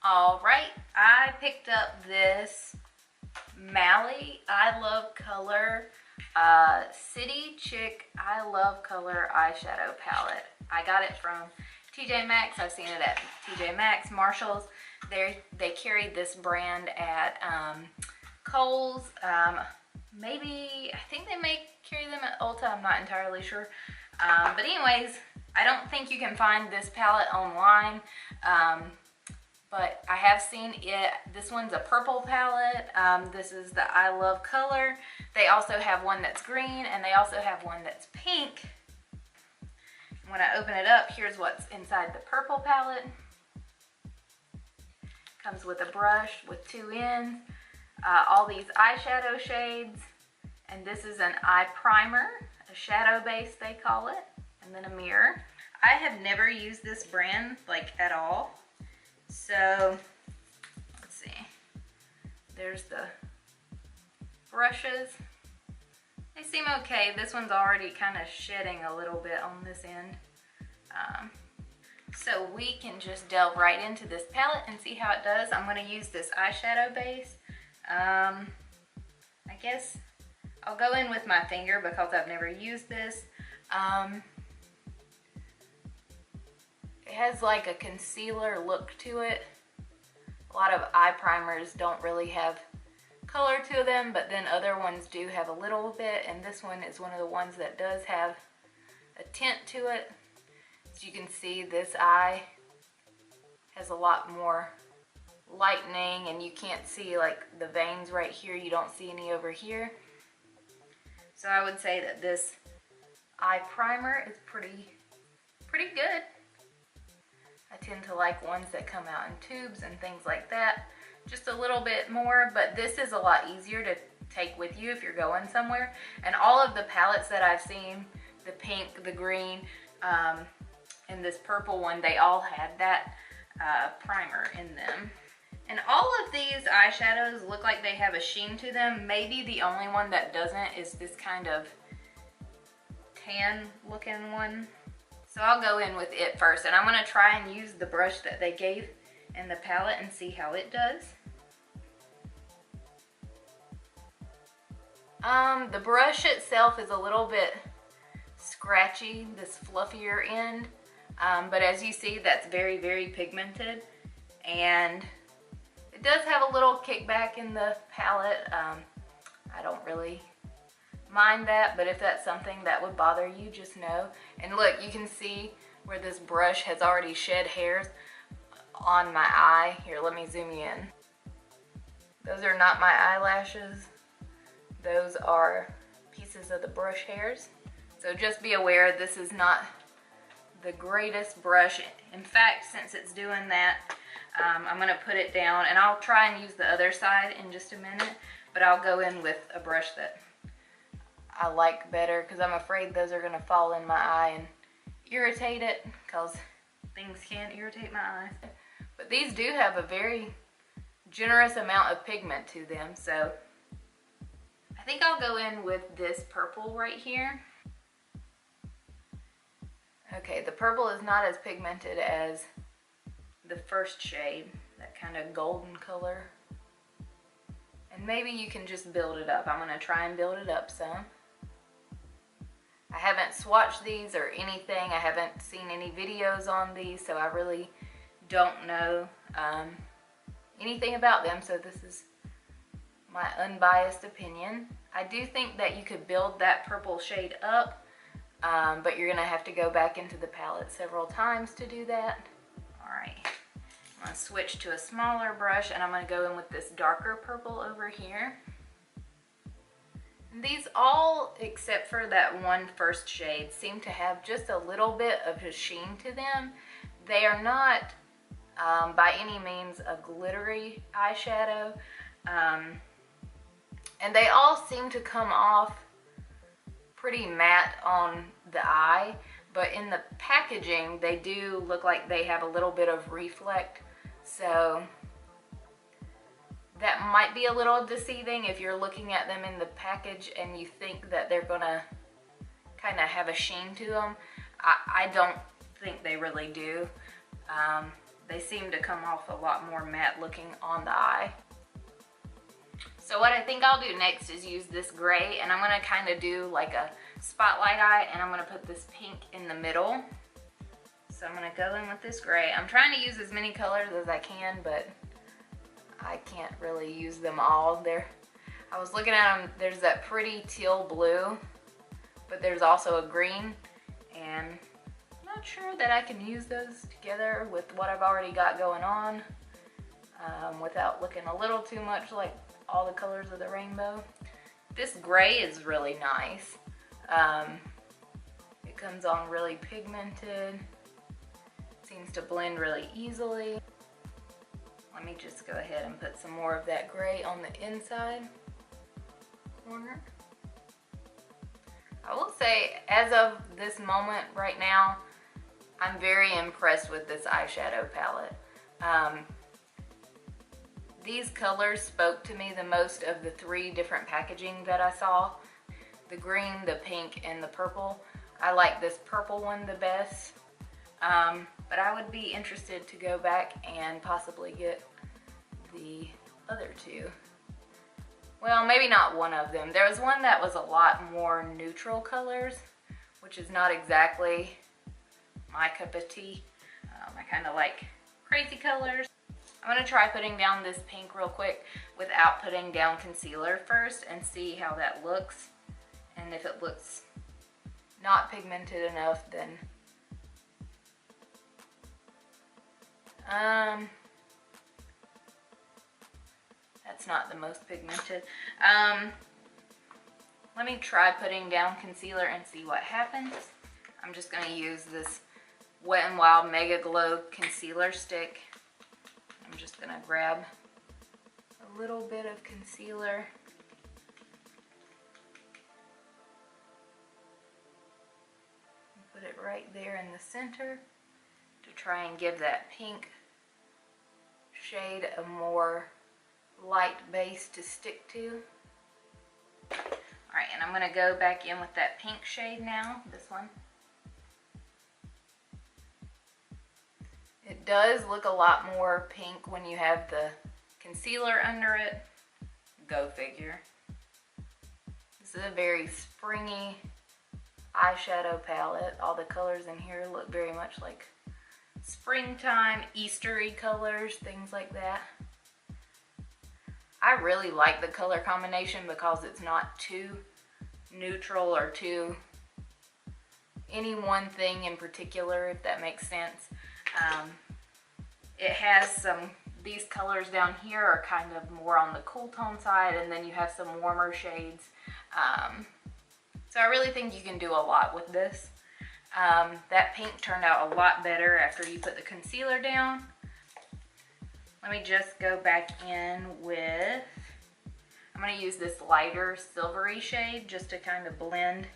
All right, I picked up this Mally I Love Color City Chick I Love Color eyeshadow palette. I got it from TJ Maxx. I've seen it at TJ Maxx, Marshalls. They carried this brand at Kohl's. Maybe, I think they may carry them at Ulta. I'm not entirely sure. But anyways, I don't think you can find this palette online. But I have seen it. This one's a purple palette. This is the I Love Color. They also have one that's green, and they also have one that's pink. When I open it up, here's what's inside the purple palette. Comes with a brush with 2 ends, all these eyeshadow shades, and this is an eye primer, a shadow base they call it, and then a mirror. I have never used this brand like at all. So, let's see, there's the brushes. They seem okay. This one's already kind of shedding a little bit on this end. So we can just delve right into this palette and see how it does. I'm going to use this eyeshadow base. I guess I'll go in with my finger because I've never used this. It has like a concealer look to it. A lot of eye primers don't really have color to them, but then other ones do have a little bit, and this one is one of the ones that does have a tint to it. As you can see, this eye has a lot more lightening, and you can't see like the veins right here. You don't see any over here. So I would say that this eye primer is pretty good. I tend to like ones that come out in tubes and things like that. Just a little bit more, but this is a lot easier to take with you if you're going somewhere. And all of the palettes that I've seen, the pink, the green, and this purple one, they all had that primer in them. And all of these eyeshadows look like they have a sheen to them. Maybe the only one that doesn't is this kind of tan looking one. So I'll go in with it first, and I'm going to try and use the brush that they gave in the palette and see how it does. The brush itself is a little bit scratchy, this fluffier end, but as you see, that's very, very pigmented, and it does have a little kickback in the palette. I don't really mind that, but if that's something that would bother you, just know. And look, you can see where this brush has already shed hairs on my eye. Here, let me zoom you in. Those are not my eyelashes. Those are pieces of the brush hairs. So just be aware, this is not the greatest brush. In fact, since it's doing that, I'm going to put it down, and I'll try and use the other side in just a minute, but I'll go in with a brush that I like better, because I'm afraid those are going to fall in my eye and irritate it, because things can irritate my eyes. But these do have a very generous amount of pigment to them, so I think I'll go in with this purple right here. Okay, the purple is not as pigmented as the first shade, that kind of golden color. And maybe you can just build it up. I'm going to try and build it up some. I haven't swatched these or anything. I haven't seen any videos on these, so I really don't know anything about them. So this is my unbiased opinion. I do think that you could build that purple shade up, but you're going to have to go back into the palette several times to do that. Alright, I'm going to switch to a smaller brush, and I'm going to go in with this darker purple over here. These all, except for that one first shade, seem to have just a little bit of a sheen to them. They are not by any means a glittery eyeshadow, and they all seem to come off pretty matte on the eye, but in the packaging they do look like they have a little bit of reflect, so that might be a little deceiving if you're looking at them in the package and you think that they're gonna kind of have a sheen to them. I don't think they really do, they seem to come off a lot more matte looking on the eye. So what I think I'll do next is use this gray, and I'm gonna kind of do like a spotlight eye, and I'm gonna put this pink in the middle. So I'm gonna go in with this gray. I'm trying to use as many colors as I can, but I can't really use them all. I was looking at them, there's that pretty teal blue, but there's also a green, and I'm not sure that I can use those together with what I've already got going on without looking a little too much like all the colors of the rainbow. This gray is really nice. It comes on really pigmented. Seems to blend really easily. Let me just go ahead and put some more of that gray on the inside corner. I will say, as of this moment right now, I'm very impressed with this eyeshadow palette. These colors spoke to me the most of the 3 different packaging that I saw. The green, the pink, and the purple. I like this purple one the best. But I would be interested to go back and possibly get the other 2. Well, maybe not one of them. There was one that was a lot more neutral colors, which is not exactly my cup of tea. I kind of like crazy colors. I'm going to try putting down this pink real quick without putting down concealer first and see how that looks. And if it looks not pigmented enough, then that's not the most pigmented. Let me try putting down concealer and see what happens. I'm just going to use this Wet n Wild Mega Glow concealer stick. I'm just going to grab a little bit of concealer. Put it right there in the center to try and give that pink shade a more light base to stick to. Alright, and I'm going to go back in with that pink shade now, this one. It does look a lot more pink when you have the concealer under it. Go figure. This is a very springy eyeshadow palette. All the colors in here look very much like springtime, Eastery colors, things like that. I really like the color combination because it's not too neutral or too any one thing in particular, if that makes sense. It has some, these colors down here are kind of more on the cool tone side, and then you have some warmer shades. So I really think you can do a lot with this. That pink turned out a lot better after you put the concealer down. Let me just go back in with, I'm going to use this lighter silvery shade just to kind of blend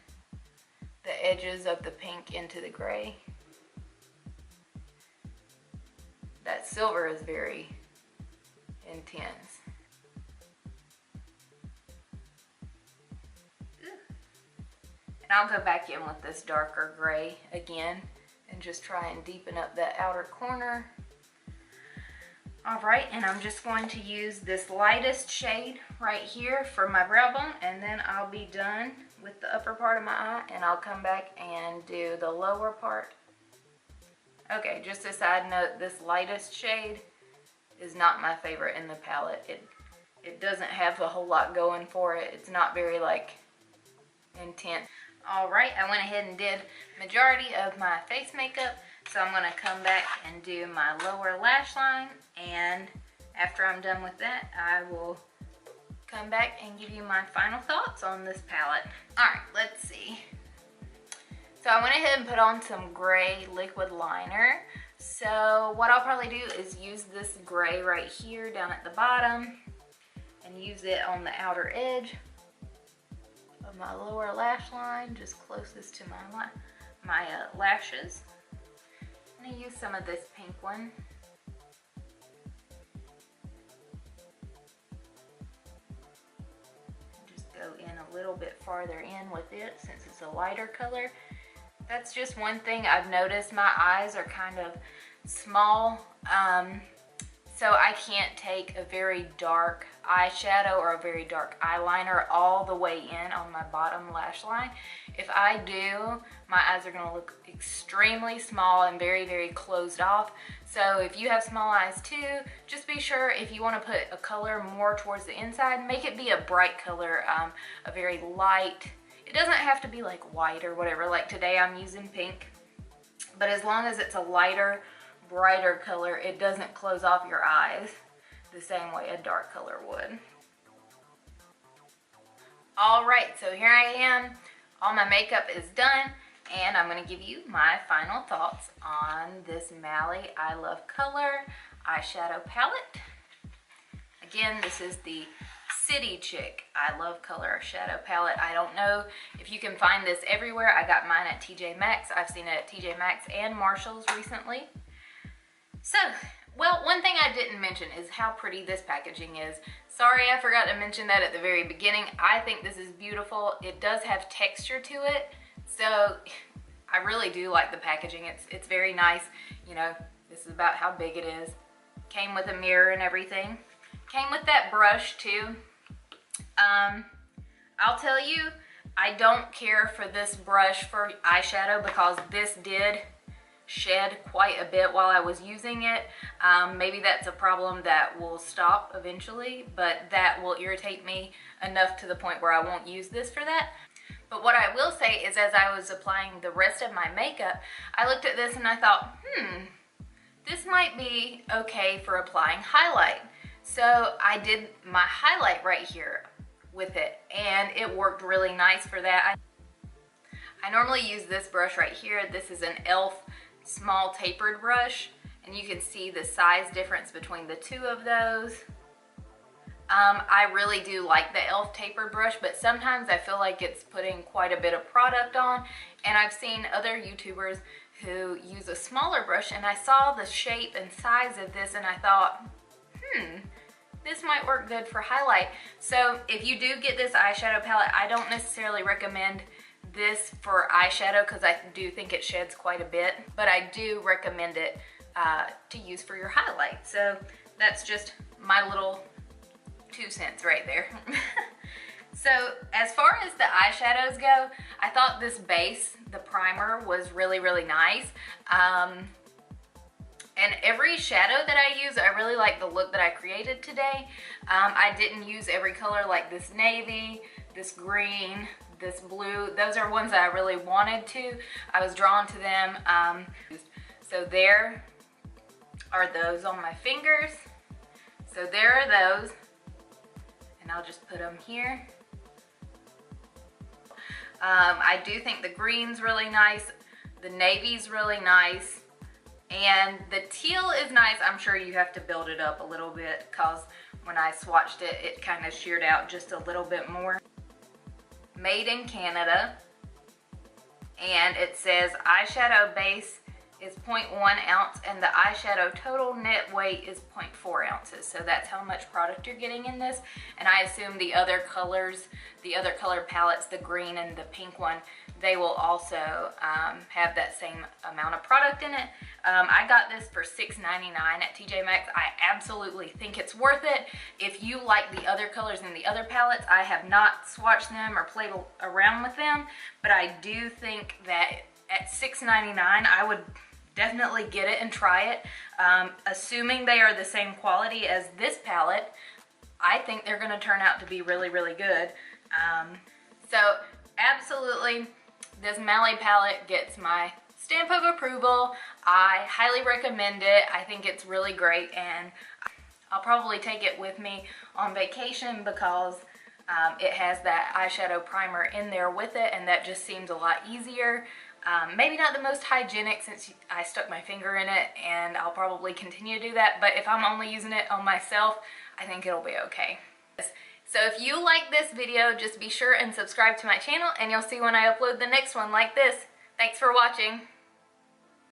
the edges of the pink into the gray. That silver is very intense. And I'll go back in with this darker gray again and just try and deepen up that outer corner. Alright, and I'm just going to use this lightest shade right here for my brow bone, and then I'll be done with the upper part of my eye, and I'll come back and do the lower part. Okay, just a side note, this lightest shade is not my favorite in the palette. It doesn't have a whole lot going for it. It's not very like intense. Alright, I went ahead and did majority of my face makeup, so I'm going to come back and do my lower lash line, and after I'm done with that, I will come back and give you my final thoughts on this palette. Alright, let's see. So I went ahead and put on some gray liquid liner. So what I'll probably do is use this gray right here down at the bottom and use it on the outer edge of my lower lash line, just closest to my lashes. I'm going to use some of this pink one. Just go in a little bit farther in with it since it's a lighter color. That's just one thing I've noticed. My eyes are kind of small, so I can't take a very dark eyeshadow or a very dark eyeliner all the way in on my bottom lash line. If I do, my eyes are gonna look extremely small and very, very closed off. So if you have small eyes too, just be sure if you wanna put a color more towards the inside, make it be a bright color, a very light. It doesn't have to be like white or whatever. Like today I'm using pink, but as long as it's a lighter, brighter color, it doesn't close off your eyes the same way a dark color would. All right, so here I am. All my makeup is done, and I'm gonna give you my final thoughts on this Mally I Love Color eyeshadow palette. Again, this is the City Chick I Love Color shadow palette. I don't know if you can find this everywhere. I got mine at TJ Maxx. I've seen it at TJ Maxx and Marshall's recently. So, well, one thing I didn't mention is how pretty this packaging is. Sorry, I forgot to mention that at the very beginning. I think this is beautiful. It does have texture to it, so I really do like the packaging. It's very nice. You know, this is about how big it is. Came with a mirror and everything. Came with that brush too. I'll tell you, I don't care for this brush for eyeshadow because this did shed quite a bit while I was using it. Maybe that's a problem that will stop eventually, but that will irritate me enough to the point where I won't use this for that. But what I will say is, as I was applying the rest of my makeup, I looked at this and I thought, this might be okay for applying highlight. So I did my highlight right here with it, and it worked really nice for that. I normally use this brush right here. This is an e.l.f. small tapered brush, and you can see the size difference between the two of those. I really do like the e.l.f. tapered brush, but sometimes I feel like it's putting quite a bit of product on, and I've seen other YouTubers who use a smaller brush, and I saw the shape and size of this and I thought, this might work good for highlight. So if you do get this eyeshadow palette, I don't necessarily recommend this for eyeshadow because I do think it sheds quite a bit, but I do recommend it to use for your highlight. So that's just my little 2 cents right there. So as far as the eyeshadows go, I thought this base, the primer, was really, really nice. And every shadow that I use, I really like the look that I created today. I didn't use every color, like this navy, this green, this blue. Those are ones that I really wanted to. I was drawn to them. So there are those on my fingers. So there are those. And I'll just put them here. I do think the green's really nice. The navy's really nice. And the teal is nice. I'm sure you have to build it up a little bit because when I swatched it, it kind of sheared out just a little bit more. Made in Canada. And it says eyeshadow base is 0.1 ounce and the eyeshadow total net weight is 0.4 ounces. So that's how much product you're getting in this. And I assume the other colors, the other color palettes, the green and the pink one, they will also have that same amount of product in it. I got this for $6.99 at TJ Maxx. I absolutely think it's worth it. If you like the other colors in the other palettes, I have not swatched them or played around with them, but I do think that at $6.99 I would definitely get it and try it. Assuming they are the same quality as this palette, I think they're going to turn out to be really, really good. So absolutely, this Mally palette gets my stamp of approval. I highly recommend it. I think it's really great, and I'll probably take it with me on vacation because it has that eyeshadow primer in there with it, and that just seems a lot easier. Maybe not the most hygienic since I stuck my finger in it, and I'll probably continue to do that, but if I'm only using it on myself, I think it'll be okay. So if you like this video, just be sure and subscribe to my channel, and you'll see when I upload the next one like this. Thanks for watching.